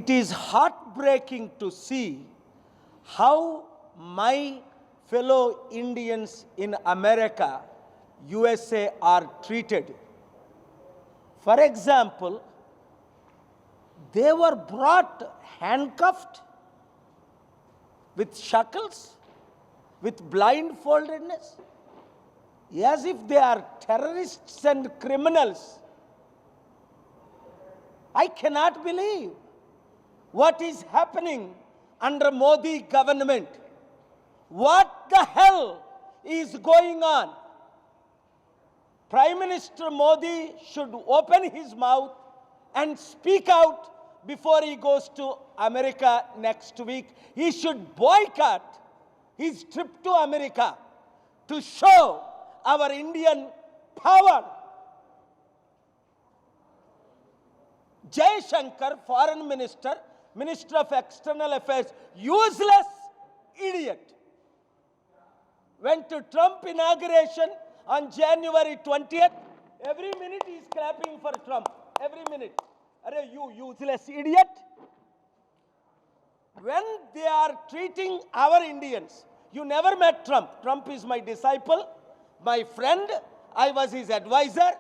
It is heartbreaking to see how my fellow Indians in America, USA are treated. For example, they were brought handcuffed with shackles, with blindfoldedness, as if they are terrorists and criminals. I cannot believe what is happening under Modi government. What the hell is going on? Prime Minister Modi should open his mouth and speak out before he goes to America next week. He should boycott his trip to America to show our Indian power. Jay Shankar, Foreign Minister, Minister of External Affairs, useless idiot, went to Trump inauguration on January 20th. Every minute he is clapping for Trump. Every minute. Are you useless idiot? When they are treating our Indians, you never met Trump. Trump is my disciple, my friend. I was his advisor.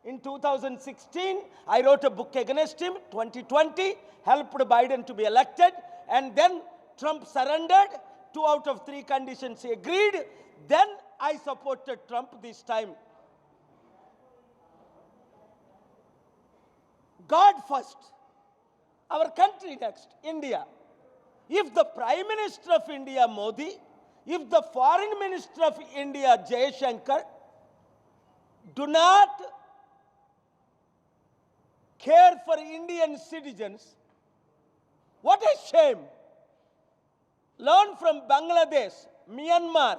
In 2016, I wrote a book against him. 2020, helped Biden to be elected. And then Trump surrendered. 2 out of 3 conditions he agreed. Then I supported Trump this time. God first. Our country next, India. If the Prime Minister of India, Modi, if the Foreign Minister of India, Jay Shankar, do not care for Indian citizens, what a shame. Learn from Bangladesh, Myanmar,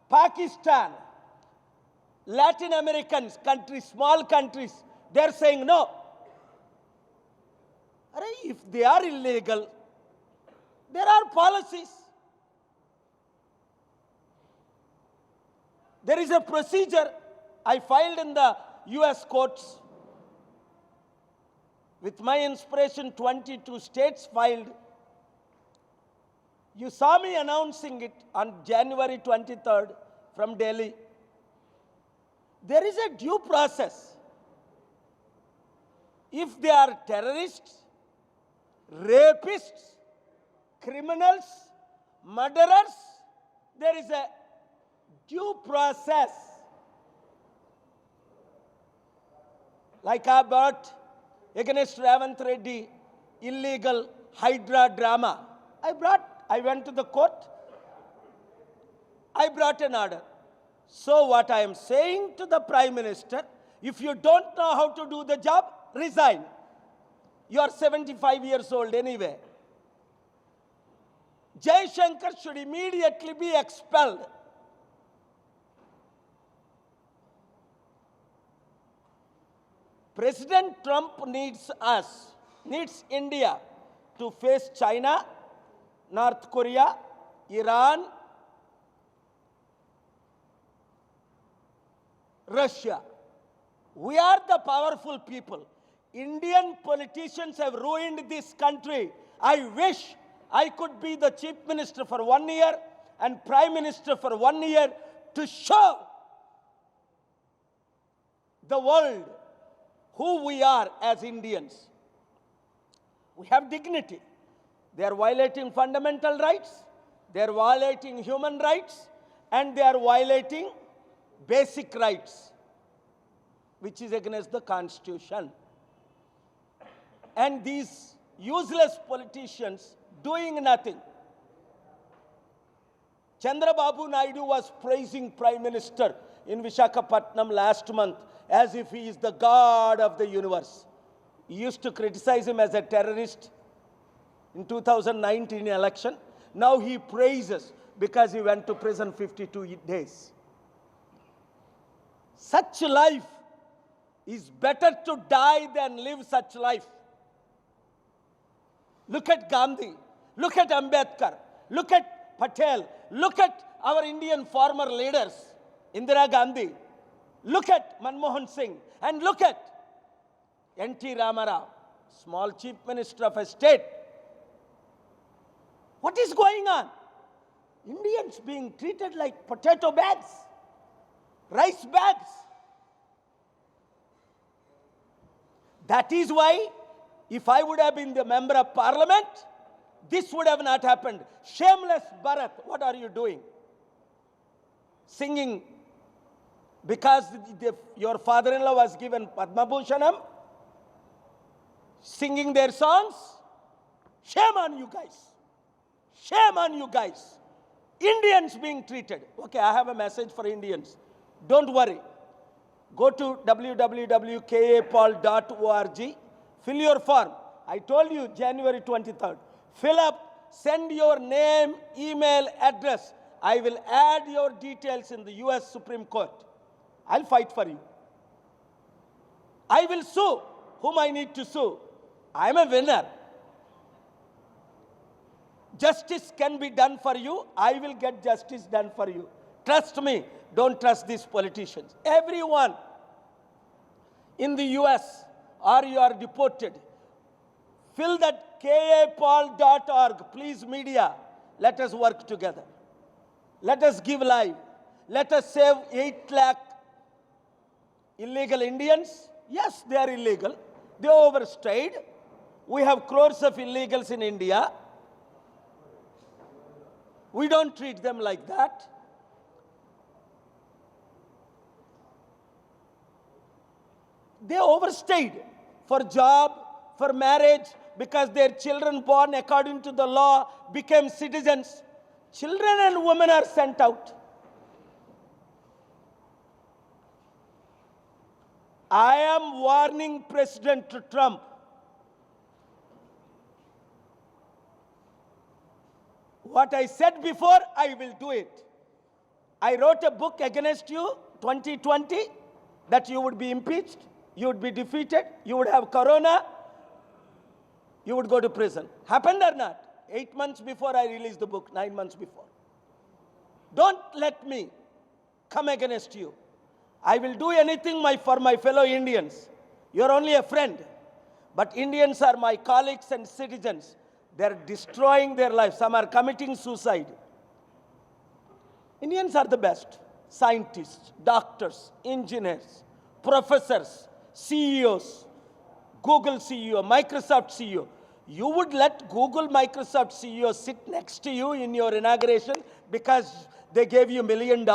Pakistan, Latin American countries, small countries. They are saying no. If they are illegal, there are policies. There is a procedure I filed in the US courts. With my inspiration, 22 states filed. You saw me announcing it on January 23rd from Delhi. There is a due process. If they are terrorists, rapists, criminals, murderers, there is a due process. Like I brought against Ravant Reddy, illegal Hydra drama. I went to the court. I brought an order. So what I am saying to the Prime Minister, if you don't know how to do the job, resign. You are 75 years old anyway. Jay Shankar should immediately be expelled. President Trump needs us, needs India to face China, North Korea, Iran, Russia. We are the powerful people. Indian politicians have ruined this country. I wish I could be the Chief Minister for 1 year and Prime Minister for 1 year to show the world who we are as Indians. We have dignity. They are violating fundamental rights, they are violating human rights, and they are violating basic rights, which is against the Constitution. And these useless politicians doing nothing. Chandrababu Naidu was praising Prime Minister in Visakhapatnam last month as if he is the God of the universe. He used to criticize him as a terrorist in 2019 election. Now he praises because he went to prison 52 days. Such life is better to die than live such life. Look at Gandhi, look at Ambedkar, look at Patel, look at our Indian former leaders, Indira Gandhi, look at Manmohan Singh, and look at N.T. Ramarao. small chief minister of a state. What is going on? Indians being treated like potato bags, rice bags. That is why, if I would have been the member of parliament, this would have not happened. Shameless Bharat, what are you doing? Singing because your father-in-law was given Padma Bhushanam, singing their songs. Shame on you guys. Shame on you guys. Indians being treated. Okay, I have a message for Indians. Don't worry. Go to www.kapal.org. Fill your form. I told you January 23rd. Fill up, send your name, email, address. I will add your details in the US Supreme Court. I'll fight for you. I will sue whom I need to sue. I'm a winner. Justice can be done for you. I will get justice done for you. Trust me. Don't trust these politicians. Everyone in the US, or you are deported. Fill that kapal.org. Please, media, let us work together. Let us give life. Let us save 8 lakh illegal Indians. Yes, they are illegal. They overstayed. We have crores of illegals in India. We don't treat them like that. They overstayed for job, for marriage, because their children born according to the law became citizens. Children and women are sent out. I am warning President Trump. What I said before, I will do it. I wrote a book against you, 2020, that you would be impeached, you would be defeated, you would have corona, you would go to prison. Happened or not? 8 months before I released the book, 9 months before. Don't let me come against you. I will do anything for my fellow Indians. You're only a friend. But Indians are my colleagues and citizens. They're destroying their lives. Some are committing suicide. Indians are the best. Scientists, doctors, engineers, professors, CEOs, Google CEO, Microsoft CEO. You would let Google, Microsoft CEO sit next to you in your inauguration because they gave you $1 million?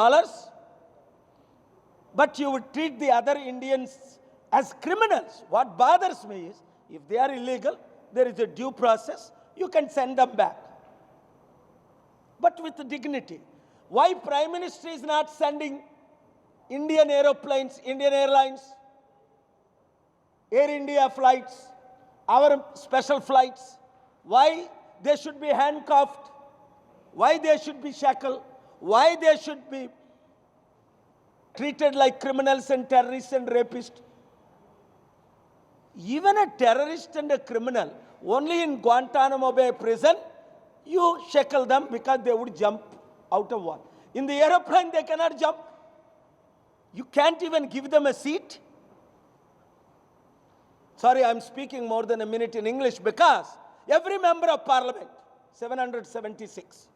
But you would treat the other Indians as criminals. What bothers me is, if they are illegal, there is a due process. You can send them back, but with dignity. Why Prime Minister is not sending Indian aeroplanes, Indian Airlines, Air India flights, our special flights? Why they should be handcuffed? Why they should be shackled? Why they should be treated like criminals and terrorists and rapists? Even a terrorist and a criminal, only in Guantanamo Bay prison, you shackle them because they would jump out of one. In the aeroplane, they cannot jump. You can't even give them a seat. Sorry, I'm speaking more than a minute in English because every member of parliament, 776,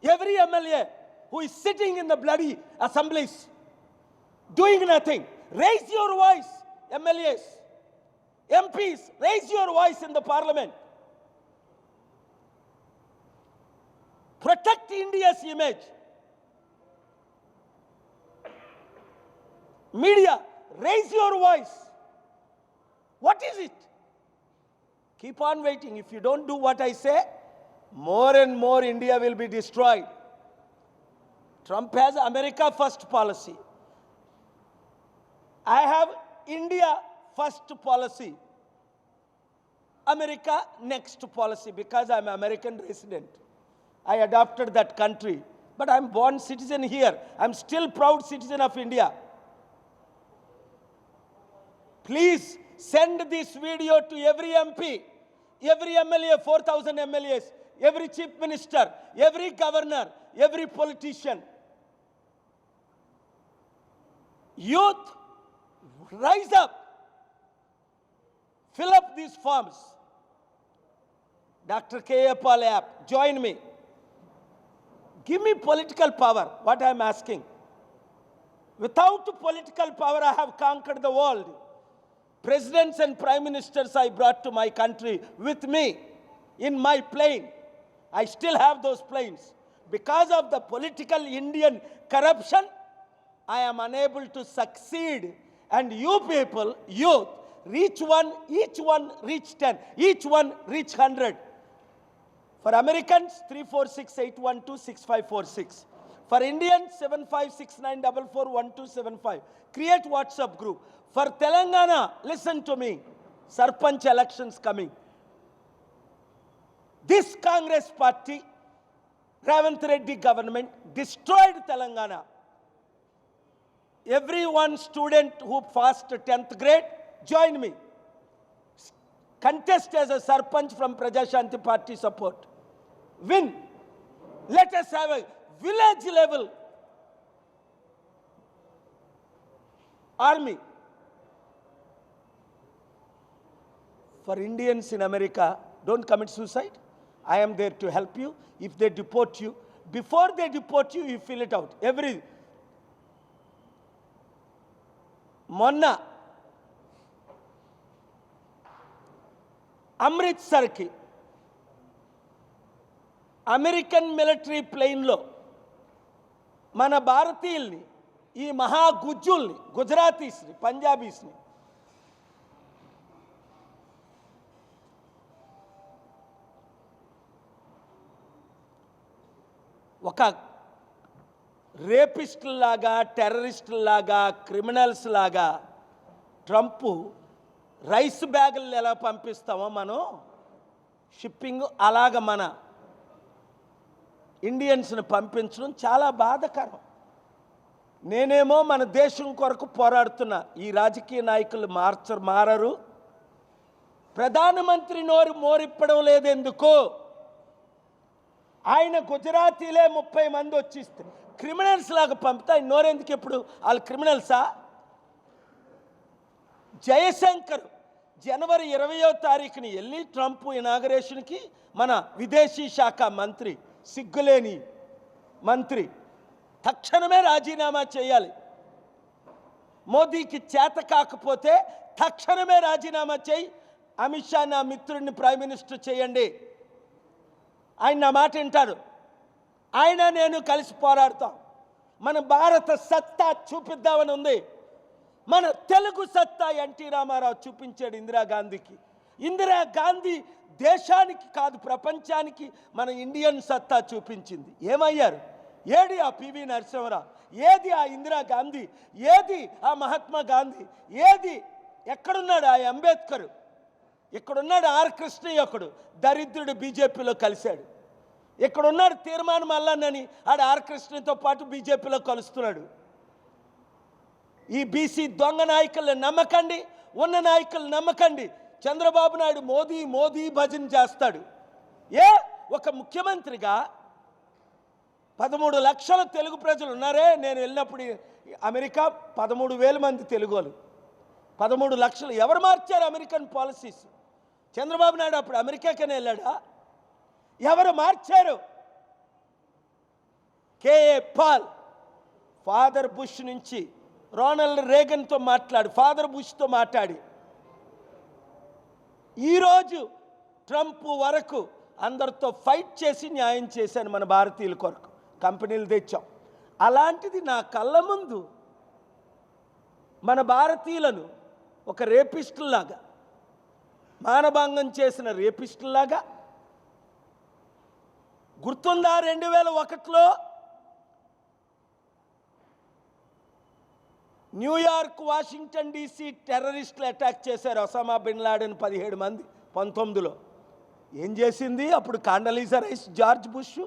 every MLA who is sitting in the bloody assemblies, doing nothing, raise your voice, MLAs. MPs, raise your voice in the parliament. Protect India's image. Media, raise your voice. What is it? Keep on waiting. If you don't do what I say, more and more India will be destroyed. Trump has America first policy. I have India first policy, America next policy, because I'm an American resident. I adopted that country, but I'm born citizen here. I'm still proud citizen of India. Please send this video to every MP, every MLA, 4,000 MLAs, every chief minister, every governor, every politician. Youth, rise up. Fill up these forms. Dr. K.A. Paul app, join me. Give me political power, what I am asking. Without political power, I have conquered the world. Presidents and prime ministers I brought to my country with me in my plane. I still have those planes. Because of the political Indian corruption, I am unable to succeed. And you people, youth, reach one, each one reach 10, each one reach 100. For Americans, 346-812-6546. For Indians, 7569441275. Create WhatsApp group. For Telangana, listen to me. Sarpanch elections coming. This Congress party, Ravant Reddy government, destroyed Telangana. Every one student who passed 10th grade, join me. Contest as a Sarpanch from Praja Shanti Party support. Win. Let us have a village level army. For Indians in America, don't commit suicide. I am there to help you. If they deport you, before they deport you, you fill it out. Monna అమృత్సర్కి American military ప్లేన్లో మన భారతీయుల్ని, ఈ మహాగుజ్జుల్ని, గుజరాతీస్ని, పంజాబీస్ని ఒక రేపిస్టుల్లాగా, టెర్రరిస్టుల్లాగా, క్రిమినల్స్ లాగా ట్రంప్ రైస్ బ్యాగులు ఎలా పంపిస్తామో మనం షిప్పింగ్ అలాగ మన ఇండియన్స్ని పంపించడం చాలా బాధాకరం. నేనేమో మన దేశం కొరకు పోరాడుతున్నా. ఈ రాజకీయ నాయకులు మారరు. ప్రధానమంత్రి నోరు మోరిప్పడం లేదెందుకు? ఆయన గుజరాతీలే 30 మంది వచ్చిస్తే క్రిమినల్స్ లాగా పంపితే ఆయన నోరెందుకు? ఎప్పుడు వాళ్ళు క్రిమినల్సా? జయశంకర్ జనవరి 20వ తారీఖుని వెళ్ళి ట్రంప్ ఇనాగరేషన్కి మన విదేశీ శాఖ మంత్రి, సిగ్గులేని మంత్రి, తక్షణమే రాజీనామా చేయాలి. మోదీకి చేత కాకపోతే తక్షణమే రాజీనామా చేయి. అమిత్ షా నా మిత్రుడిని ప్రైమ్ మినిస్టర్ చేయండి. ఆయన నా మాట వింటారు. ఆయన నేను కలిసి పోరాడతాం. మన భారత సత్తా చూపిద్దామని ఉంది. మన తెలుగు సత్తా ఎన్టీ రామారావు చూపించాడు ఇందిరాగాంధీకి. ఇందిరాగాంధీ దేశానికి కాదు ప్రపంచానికి మన ఇండియన్ సత్తా చూపించింది. ఏమయ్యారు? ఏది ఆ పివి నరసింహరావు? ఏది ఆ ఇందిరాగాంధీ? ఏది ఆ మహాత్మా గాంధీ? ఏది? ఎక్కడున్నాడు ఆ అంబేద్కర్? ఇక్కడున్నాడు ఆర్ కృష్ణయ్య, ఒకడు దరిద్రుడు బీజేపీలో కలిశాడు. ఇక్కడున్నాడు తీర్మానం మల్లన్నని, ఆడు ఆర్ కృష్ణతో పాటు బీజేపీలో కలుస్తున్నాడు. ఈ బీసీ దొంగ నాయకులను నమ్మకండి, ఉన్న నాయకులు నమ్మకండి. చంద్రబాబు నాయుడు మోదీ మోదీ భజన చేస్తాడు. ఒక ముఖ్యమంత్రిగా 13 లక్షల తెలుగు ప్రజలు ఉన్నారే. నేను వెళ్ళినప్పుడు అమెరికా 13,000 మంది తెలుగోలు, 13 లక్షలు. ఎవరు మార్చారు అమెరికన్ పాలసీస్? చంద్రబాబు నాయుడు అప్పుడు అమెరికాకనే వెళ్ళాడా? ఎవరు మార్చారు? K.A. పాల్ ఫాదర్ బుష్ నుంచి రోనాల్డ్ రేగన్తో ఫాదర్ బుష్తో మాట్లాడి ఈరోజు ట్రంప్ వరకు అందరితో ఫైట్ చేసి న్యాయం చేశాను మన భారతీయుల కొరకు. కంపెనీలు తెచ్చాం. అలాంటిది నా కళ్ళ ముందు మన భారతీయులను ఒక రేపిస్టుల్లాగా, మానభంగం చేసిన రేపిస్టుల్లాగా గుర్తుందా? 2001లో న్యూయార్క్, వాషింగ్టన్ డీసీ టెర్రరిస్టులు అటాక్ చేశారు. ఒసామా బిన్ లాడెన్ 17 మంది 19లో. ఏం చేసింది అప్పుడు Condoleezza Rice? George Bush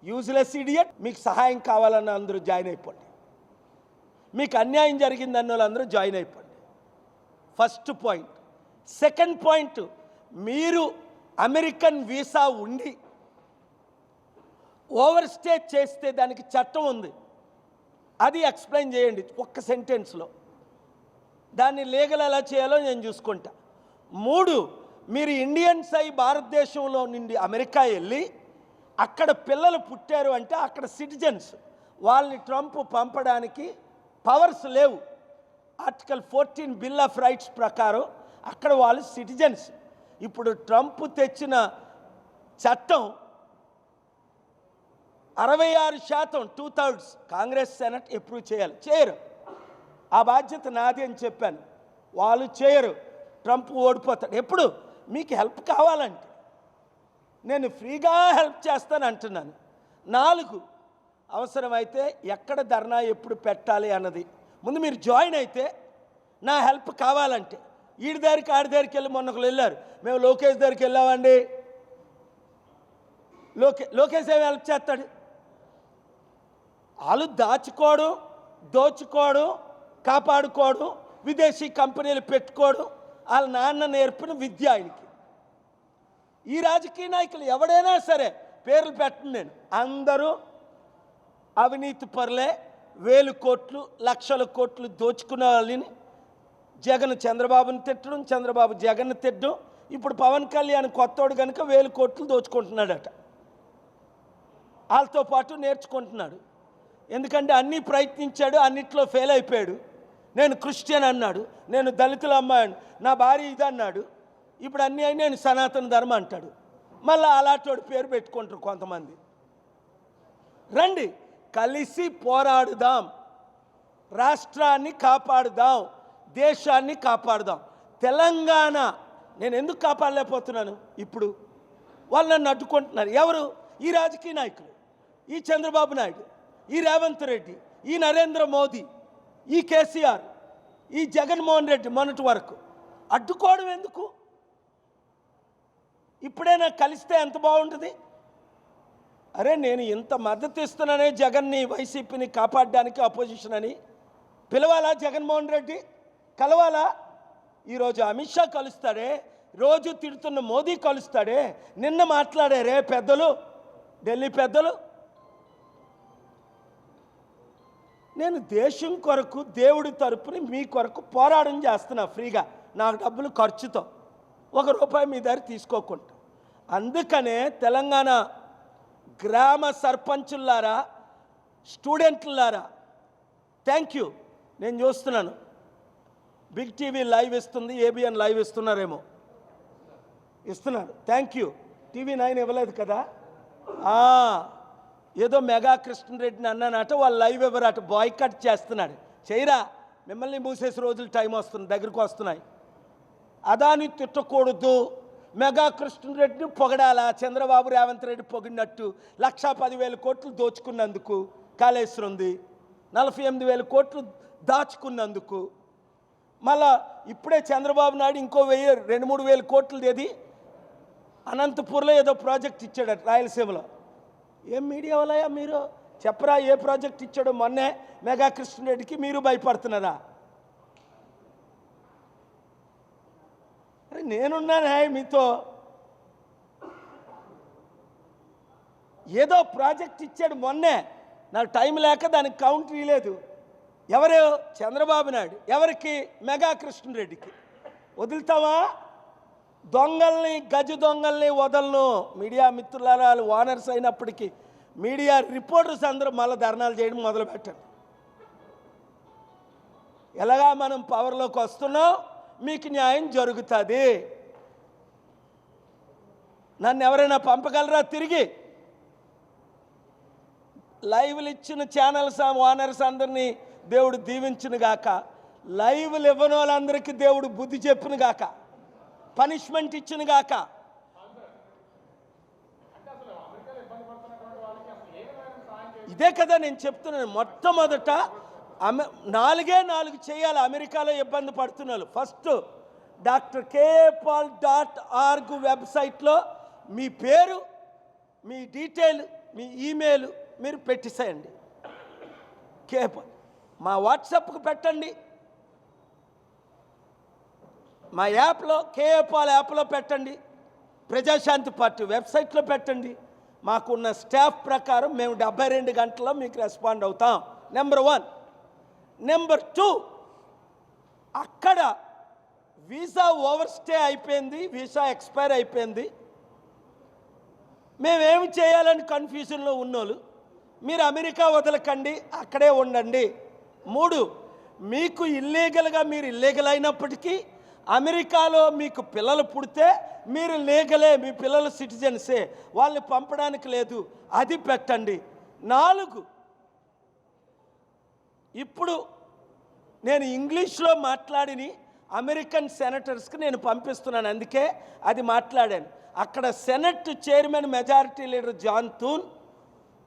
useless idiot. మీకు సహాయం కావాలన్న అందరూ జాయిన్ అయిపోండి. మీకు అన్యాయం జరిగిందన్న వాళ్ళందరూ జాయిన్ అయిపోండి. First point. సెకండ్ పాయింట్, మీరు అమెరికన్ వీసా ఉండి ఓవర్ స్టే చేస్తే దానికి చట్టం ఉంది. అది ఎక్స్ప్లెయిన్ చేయండి ఒక్క సెంటెన్స్లో. దాన్ని లీగల్ ఎలా చేయాలో నేను చూసుకుంటా. 3, మీరు ఇండియన్స్ అయి భారతదేశంలో నుండి అమెరికా వెళ్ళి అక్కడ పిల్లలు పుట్టారు అంటే అక్కడ సిటిజన్స్, వాళ్ళని ట్రంప్ పంపడానికి పవర్స్ లేవు. ఆర్టికల్ 14 బిల్ ఆఫ్ రైట్స్ ప్రకారం అక్కడ వాళ్ళు సిటిజన్స్. ఇప్పుడు ట్రంప్ తెచ్చిన చట్టం 66% 2/3 కాంగ్రెస్ సెనెట్ అప్రూవ్ చేయాలి, చేయరు. ఆ బాధ్యత నాది అని చెప్పాను, వాళ్ళు చేయరు. ట్రంప్ ఓడిపోతాడు. ఎప్పుడు మీకు హెల్ప్ కావాలంటే నేను ఫ్రీగా హెల్ప్ చేస్తాను అంటున్నాను. 4, అవసరమైతే ఎక్కడ ధర్నా ఎప్పుడు పెట్టాలి అన్నది ముందు మీరు జాయిన్ అయితే, నా హెల్ప్ కావాలంటే ఈడి దగ్గరికి ఆడి దగ్గరికి వెళ్ళి మొన్నకు వెళ్ళారు, మేము లోకేష్ దగ్గరికి వెళ్ళామండి. లోకేష్ ఏమి హెల్ప్ చేస్తాడు? వాళ్ళు దాచుకోడు, దోచుకోడు, కాపాడుకోడు, విదేశీ కంపెనీలు పెట్టుకోడు. వాళ్ళ నాన్న నేర్పిన విద్య ఆయనకి. ఈ రాజకీయ నాయకులు ఎవడైనా సరే పేర్లు పెట్టను నేను, అందరూ అవినీతి పరులే. 1000 కోట్లు 1,00,000 కోట్లు దోచుకునే వాళ్ళని జగన్ చంద్రబాబుని తిట్టడం, చంద్రబాబు జగన్ తిట్టడం. ఇప్పుడు పవన్ కళ్యాణ్ కొత్తోడు కనుక 1000 కోట్లు దోచుకుంటున్నాడట. వాళ్ళతో పాటు నేర్చుకుంటున్నాడు. ఎందుకంటే అన్నీ ప్రయత్నించాడు, అన్నిట్లో ఫెయిల్ అయిపోయాడు. నేను క్రిస్టియన్ అన్నాడు, నేను దళితుల అమ్మాయి, నా భార్య ఇది అన్నాడు. ఇప్పుడు అన్నీ అయి నేను సనాతన ధర్మం అంటాడు. మళ్ళీ అలాంటి పేరు పెట్టుకుంటారు కొంతమంది. రండి కలిసి పోరాడుదాం, రాష్ట్రాన్ని కాపాడుదాం, దేశాన్ని కాపాడుదాం. తెలంగాణ నేను ఎందుకు కాపాడలేకపోతున్నాను? ఇప్పుడు వాళ్ళు నన్ను అడ్డుకుంటున్నారు. ఎవరు? ఈ రాజకీయ నాయకులు, ఈ చంద్రబాబు నాయుడు, ఈ రేవంత్ రెడ్డి, ఈ నరేంద్ర మోదీ, ఈ కేసీఆర్, ఈ జగన్మోహన్ రెడ్డి. మొన్నటి వరకు అడ్డుకోవడం ఎందుకు? ఇప్పుడైనా కలిస్తే ఎంత బాగుంటుంది. అరే నేను ఇంత మద్దతు ఇస్తున్నానే జగన్ని, వైసీపీని కాపాడడానికి అపోజిషన్ అని పిలవాలా? జగన్మోహన్ రెడ్డి కలవాలా? ఈరోజు అమిత్ షా కలుస్తాడే, రోజు తిడుతున్న మోదీ కలుస్తాడే. నిన్న మాట్లాడారే పెద్దలు, ఢిల్లీ పెద్దలు. నేను దేశం కొరకు, దేవుడి తరపుని మీ కొరకు పోరాటం చేస్తున్నా ఫ్రీగా, నాకు డబ్బులు ఖర్చుతో, 1 రూపాయి మీ దగ్గర తీసుకోకుండా. అందుకనే తెలంగాణ గ్రామ సర్పంచులారా, స్టూడెంట్లారా, థ్యాంక్ యూ. నేను చూస్తున్నాను బిగ్ టీవీ లైవ్ ఇస్తుంది, ఏబిఎన్ లైవ్ ఇస్తున్నారేమో, ఇస్తున్నారు. Thank you. TV9 ఇవ్వలేదు కదా. ఏదో మెగా కృష్ణరెడ్డిని అన్నానట, వాళ్ళు లైవ్ ఇవ్వరట, బాయ్కట్ చేస్తున్నాడు. చేయరా, మిమ్మల్ని మూసేసి రోజులు టైం వస్తుంది, దగ్గరకు వస్తున్నాయి. అదాని తిట్టకూడదు, మెగా కృష్ణరెడ్డిని పొగడాలా? చంద్రబాబు రేవంత్ రెడ్డి పొగిడినట్టు 1,10,000 కోట్లు దోచుకున్నందుకు కాళేశ్వరంది, 48,000 కోట్లు దాచుకున్నందుకు. మళ్ళా ఇప్పుడే చంద్రబాబు నాయుడు ఇంకో 2-3 కోట్లు ఏది అనంతపూర్లో ఏదో ప్రాజెక్ట్ ఇచ్చాడట రాయలసీమలో. ఏం మీడియా వాళ్ళయా మీరు? చెప్పరా ఏ ప్రాజెక్ట్ ఇచ్చాడో మొన్నే మెగా కృష్ణరెడ్డికి. మీరు భయపడుతున్నారా? అరే నేనున్నానే మీతో. ఏదో ప్రాజెక్ట్ ఇచ్చాడు మొన్నే, నాకు టైం లేక దానికి కౌంటర్ ఇవ్వలేదు. ఎవరు? చంద్రబాబు నాయుడు. ఎవరికి? మెగా కృష్ణరెడ్డికి. వదులుతావా? దొంగల్ని, గజ దొంగల్ని వదలను. మీడియా మిత్రులారా, ఓనర్స్ అయినప్పటికీ మీడియా రిపోర్టర్స్ అందరూ మళ్ళీ ధర్నాలు చేయడం మొదలు పెట్టండి. ఎలాగా మనం పవర్లోకి వస్తున్నాం, మీకు న్యాయం జరుగుతుంది. నన్ను ఎవరైనా పంపగలరా తిరిగి? లైవ్లు ఇచ్చిన ఛానల్స్ ఓనర్స్ అందరినీ దేవుడు దీవించును గాక. లైవ్లు ఇవ్వని వాళ్ళందరికీ దేవుడు బుద్ధి చెప్పును గాక, పనిష్మెంట్ ఇచ్చును గాక. ఇదే కదా నేను చెప్తున్నాను. మొట్టమొదట 4 చేయాలి అమెరికాలో ఇబ్బంది పడుతున్నారు. ఫస్ట్ drkpaul.org వెబ్సైట్లో మీ పేరు, మీ డీటెయిల్, మీ ఈమెయిల్ మీరు పెట్టేసేయండి. కేపాల్ మా వాట్సాప్కు పెట్టండి, మా యాప్లో కేపాల్ యాప్లో పెట్టండి, ప్రజాశాంతి పార్టీ వెబ్సైట్లో పెట్టండి. మాకున్న స్టాఫ్ ప్రకారం మేము 72 గంటల్లో మీకు రెస్పాండ్ అవుతాం. నెంబర్ 1. నెంబర్ 2, అక్కడ వీసా ఓవర్ స్టే అయిపోయింది, వీసా ఎక్స్పైర్ అయిపోయింది, మేమేమి చేయాలని కన్ఫ్యూజన్లో ఉన్నోళ్ళు, మీరు అమెరికా వదలకండి, అక్కడే ఉండండి. 3, మీకు ఇల్లీగల్గా మీరు ఇల్లీగల్ అయినప్పటికీ అమెరికాలో మీకు పిల్లలు పుడితే మీరు లీగలే, మీ పిల్లలు సిటిజన్సే, వాళ్ళని పంపడానికి లేదు, అది పెట్టండి. 4, ఇప్పుడు నేను ఇంగ్లీష్లో మాట్లాడిని అమెరికన్ సెనేటర్స్కి నేను పంపిస్తున్నాను, అందుకే అది మాట్లాడాను. అక్కడ Senate chairman majority leader John Thune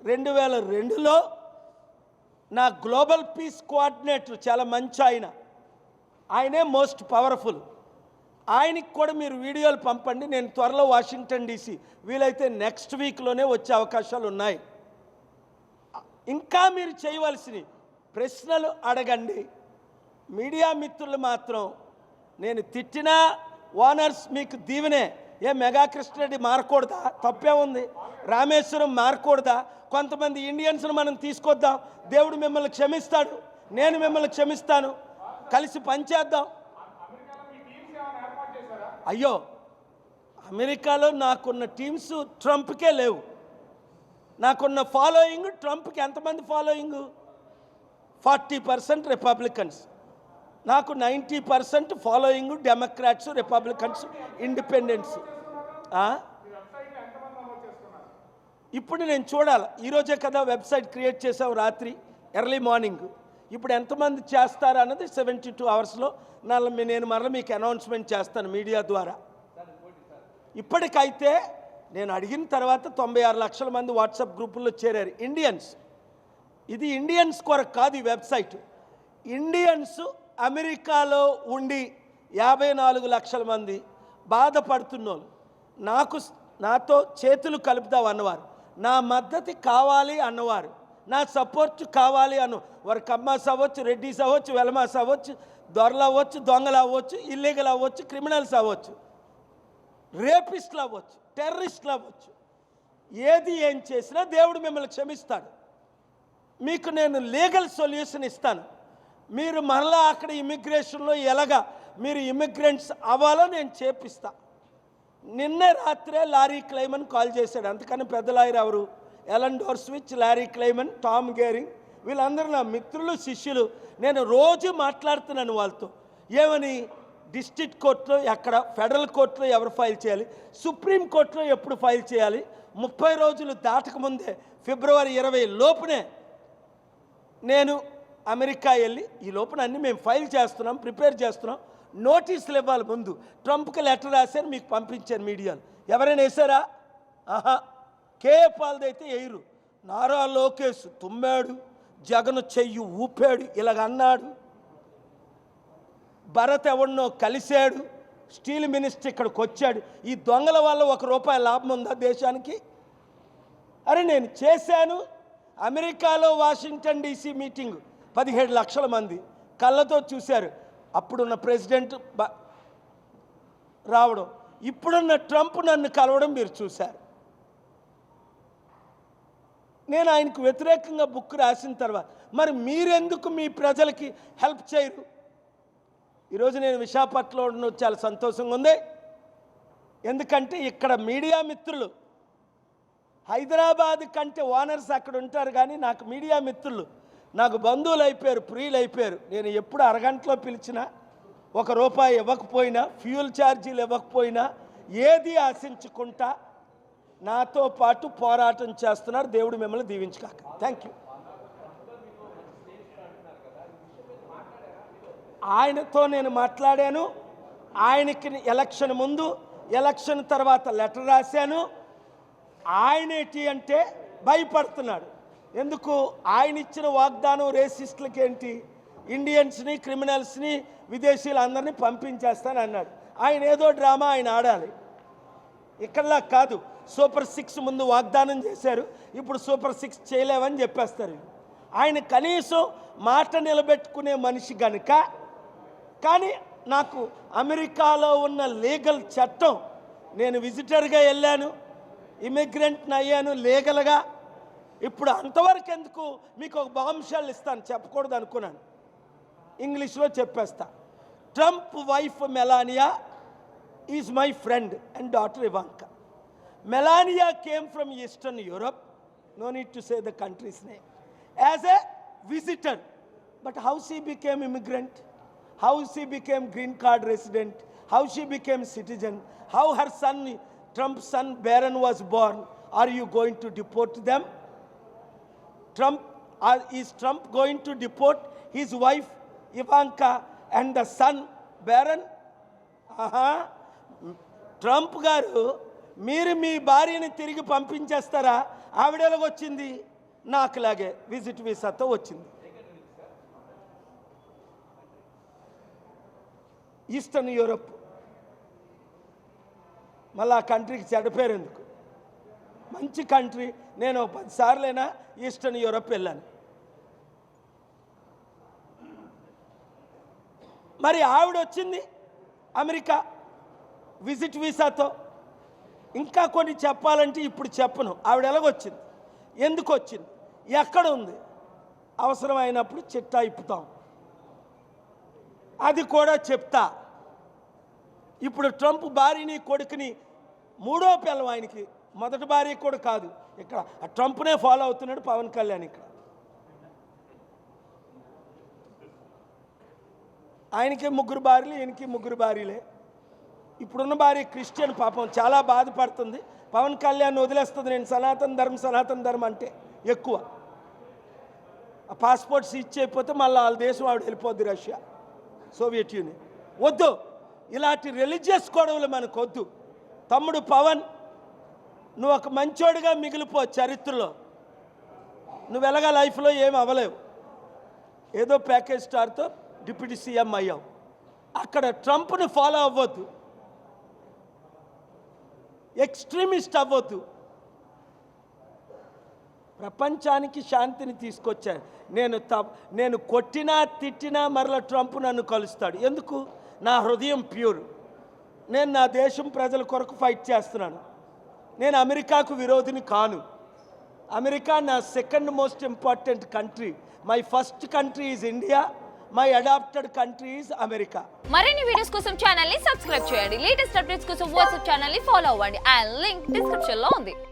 2002లో నా గ్లోబల్ పీస్ కోఆర్డినేటర్, చాలా మంచి ఆయనే మోస్ట్ పవర్ఫుల్, ఆయనకి కూడా మీరు వీడియోలు పంపండి. నేను త్వరలో వాషింగ్టన్ డీసీ, వీలైతే నెక్స్ట్ వీక్లోనే వచ్చే అవకాశాలు ఉన్నాయి. ఇంకా మీరు చేయవలసినవి ప్రశ్నలు అడగండి. మీడియా మిత్రులు మాత్రం నేను తిట్టినా ఓనర్స్ మీకు దీవెనే. మెగా కృష్ణరెడ్డి మారకూడదా? తప్పే ఉంది. రామేశ్వరం మారకూడదా? కొంతమంది ఇండియన్స్ను మనం తీసుకొద్దాం, దేవుడు మిమ్మల్ని క్షమిస్తాడు, నేను మిమ్మల్ని క్షమిస్తాను, కలిసి పనిచేద్దాం. అయ్యో, అమెరికాలో నాకున్న టీమ్స్ ట్రంప్కే లేవు. నాకున్న ఫాలోయింగ్ ట్రంప్కి ఎంతమంది ఫాలోయింగ్? 40% రిపబ్లికన్స్, నాకు 90% ఫాలోయింగ్ డెమోక్రాట్స్, రిపబ్లికన్స్, ఇండిపెండెంట్స్. ఇప్పుడు నేను చూడాలి, ఈరోజే కదా వెబ్సైట్ క్రియేట్ చేసాం రాత్రి ఎర్లీ మార్నింగ్. ఇప్పుడు ఎంతమంది చేస్తారా అన్నది 72 అవర్స్లో నేను మరలా మీకు అనౌన్స్మెంట్ చేస్తాను మీడియా ద్వారా. ఇప్పటికైతే నేను అడిగిన తర్వాత 96 లక్షల మంది వాట్సాప్ గ్రూపుల్లో చేరారు ఇండియన్స్. ఇది ఇండియన్స్ కొరకు కాదు ఈ వెబ్సైట్. ఇండియన్స్ అమెరికాలో ఉండి 54 లక్షల మంది బాధపడుతున్నోళ్ళు నాతో చేతులు కలుపుదాం అన్నవారు, నా మద్దతు కావాలి అన్నవారు, నా సపోర్ట్ కావాలి వారు కమ్మాస్ అవ్వచ్చు, రెడ్డిస్ అవ్వచ్చు, వెలమాస్ అవ్వచ్చు, దొరలు అవ్వచ్చు, దొంగలు అవ్వచ్చు, ఇల్లీగల్ అవ్వచ్చు, క్రిమినల్స్ అవ్వచ్చు, రేపిస్టులు అవ్వచ్చు, టెర్రరిస్టులు అవ్వచ్చు, ఏం చేసినా దేవుడు మిమ్మల్ని క్షమిస్తాడు. మీకు నేను లీగల్ సొల్యూషన్ ఇస్తాను. మీరు మరలా అక్కడ ఇమిగ్రేషన్లో ఎలాగా మీరు ఇమిగ్రెంట్స్ అవ్వాలో నేను చేపిస్తా. నిన్నే రాత్రే లారీ క్లైమన్ కాల్ చేశాడు. అందుకని పెద్ద లాయర్ ఎవరు? ఎలన్ డోర్స్విచ్, లారీ క్లైమన్, టామ్ గేరింగ్, వీళ్ళందరూ నా మిత్రులు, శిష్యులు. నేను రోజు మాట్లాడుతున్నాను వాళ్ళతో. ఏమని? డిస్ట్రిక్ట్ కోర్టులో ఎక్కడ, ఫెడరల్ కోర్టులో ఎవరు ఫైల్ చేయాలి, సుప్రీం కోర్టులో ఎప్పుడు ఫైల్ చేయాలి, 30 రోజులు దాటకముందే ఫిబ్రవరి 20 లోపునే నేను అమెరికా వెళ్ళి ఈ లోపల అన్నీ మేము ఫైల్ చేస్తున్నాం, ప్రిపేర్ చేస్తున్నాం, నోటీసులు ఇవ్వాలి. ముందు ట్రంప్కి లెటర్ రాశారు, మీకు పంపించారు మీడియాలో. ఎవరైనా వేసారా? కే పాల్దైతే వేయరు. నారా లోకేష్ తుమ్మాడు, జగన్ చెయ్యి ఊపాడు, ఇలాగ అన్నాడు, భరత్ ఎవరినో కలిశాడు, స్టీల్ మినిస్టర్ ఇక్కడికి వచ్చాడు. ఈ దొంగల వల్ల ₹1 లాభం ఉందా దేశానికి? అరే నేను చేశాను. అమెరికాలో వాషింగ్టన్ డీసీ మీటింగ్ 17 లక్షల మంది కళ్ళతో చూశారు. అప్పుడున్న ప్రెసిడెంట్ రావడం, ఇప్పుడున్న ట్రంప్ నన్ను కలవడం మీరు చూశారు. నేను ఆయనకు వ్యతిరేకంగా బుక్ రాసిన తర్వాత మరి మీరెందుకు మీ ప్రజలకి హెల్ప్ చేయరు? ఈరోజు నేను విశాఖపట్నంలో చాలా సంతోషంగా ఉంది. ఎందుకంటే ఇక్కడ మీడియా మిత్రులు, హైదరాబాద్ కంటే ఓనర్స్ అక్కడ ఉంటారు, కానీ నాకు మీడియా మిత్రులు నాకు బంధువులు అయిపోయారు, ప్రియులు అయిపోయారు. నేను ఎప్పుడు అరగంటలో పిలిచినా, ₹1 ఇవ్వకపోయినా, ఫ్యూల్ ఛార్జీలు ఇవ్వకపోయినా, ఏది ఆశించుకుంటా నాతో పాటు పోరాటం చేస్తున్నారు. దేవుడు మిమ్మల్ని దీవించుగాక. Thank you. ఆయనతో నేను మాట్లాడాను. ఆయనకి ఎలక్షన్ ముందు, ఎలక్షన్ తర్వాత లెటర్ రాశాను. ఆయన ఏంటి అంటే భయపడుతున్నాడు. ఎందుకు? ఆయన ఇచ్చిన వాగ్దానం రేసిస్టులకి ఏంటి, ఇండియన్స్ని, క్రిమినల్స్ని, విదేశీయులందరినీ పంపించేస్తాను అన్నాడు. ఆయన ఏదో డ్రామా ఆయన ఆడాలి. ఇక్కడలా కాదు. సూపర్ 6 ముందు వాగ్దానం చేశారు, ఇప్పుడు సూపర్ 6 చేయలేమని చెప్పేస్తారు. ఆయన కనీసం మాట నిలబెట్టుకునే మనిషి కనుక. కానీ నాకు అమెరికాలో ఉన్న లీగల్ చట్టం, నేను విజిటర్గా వెళ్ళాను, ఇమిగ్రెంట్ని అయ్యాను లీగల్గా. ఇప్పుడు అంతవరకు ఎందుకు? మీకు ఒక బాంబ్ షెల్ ఇస్తాను, చెప్పకూడదు అనుకున్నాను, ఇంగ్లీష్లో చెప్పేస్తా. Trump wife Melania is my friend and daughter Ivanka. Melania came from Eastern Europe, no need to say the country's name, as a visitor. But how she became immigrant, how she became green card resident, how she became citizen, how her son, Trump's son Barron was born, are you going to deport them? Is Trump going to deport his wife Ivanka and the son Barron? Trump గారు మీరు మీ భార్యని తిరిగి పంపించేస్తారా? ఆవిడ ఎలాగొచ్చింది? నాకులాగే visit వీసాతో వచ్చింది. Eastern Europe. మళ్ళీ ఆ కంట్రీకి చెడపేరు ఎందుకు? మంచి కంట్రీ. నేను 10 సార్లైనా ఈస్టర్న్ యూరప్ వెళ్ళాను. మరి ఆవిడ వచ్చింది అమెరికా విజిట్ వీసాతో. ఇంకా కొన్ని చెప్పాలంటే ఇప్పుడు చెప్పను. ఆవిడ ఎలాగొచ్చింది, ఎందుకు వచ్చింది, ఎక్కడ ఉంది, అవసరమైనప్పుడు చిట్టా ఇప్పుతాం, అది కూడా చెప్తా. ఇప్పుడు ట్రంప్ భార్యని కొడుకుని మూడో పిల్లం ఆయనకి, మొదటి భార్య కూడా కాదు. ఇక్కడ ట్రంప్నే ఫాలో అవుతున్నాడు పవన్ కళ్యాణ్. ఇక్కడ ఆయనకి 3 భార్యలు, ఈయనకి 3 భార్యలే. ఇప్పుడున్న భార్య క్రిస్టియన్, పాపం చాలా బాధపడుతుంది. పవన్ కళ్యాణ్ వదిలేస్తుంది. నేను సనాతన ధర్మం అంటే ఎక్కువ. ఆ పాస్పోర్ట్స్ ఇచ్చేయకపోతే మళ్ళీ వాళ్ళ దేశం ఆవిడ వెళ్ళిపోద్ది, రష్యా, సోవియట్ యూనియన్. వద్దు, ఇలాంటి రిలీజియస్ గొడవలు మనకు వద్దు. తమ్ముడు పవన్, నువ్వు ఒక మంచోడిగా మిగిలిపో చరిత్రలో. నువ్వు ఎలాగా లైఫ్లో ఏం అవ్వలేవు. ఏదో ప్యాకేజ్ స్టార్తో డిప్యూటీ సీఎం అయ్యావు. అక్కడ ట్రంప్ని ఫాలో అవ్వద్దు, ఎక్స్ట్రీమిస్ట్ అవ్వద్దు. ప్రపంచానికి శాంతిని తీసుకొచ్చాను. నేను కొట్టినా తిట్టినా మరలా ట్రంప్ నన్ను కలుస్తాడు. ఎందుకు? నా హృదయం ప్యూర్. నేను నా దేశం ప్రజల కొరకు ఫైట్ చేస్తున్నాను. నేను అమెరికాకు విరోధిని కాను. అమెరికా నా second most important country. My first country is India, my adapted country is America. మరిన్ని వీడియోస్ కోసం ఛానల్ ని సబ్స్క్రైబ్ చేయండి. లేటెస్ట్ అప్డేట్స్ కోసం వాట్సాప్ ఛానల్ ని ఫాలో అవ్వండి. ఆ లింక్ డిస్క్రిప్షన్ లో ఉంది.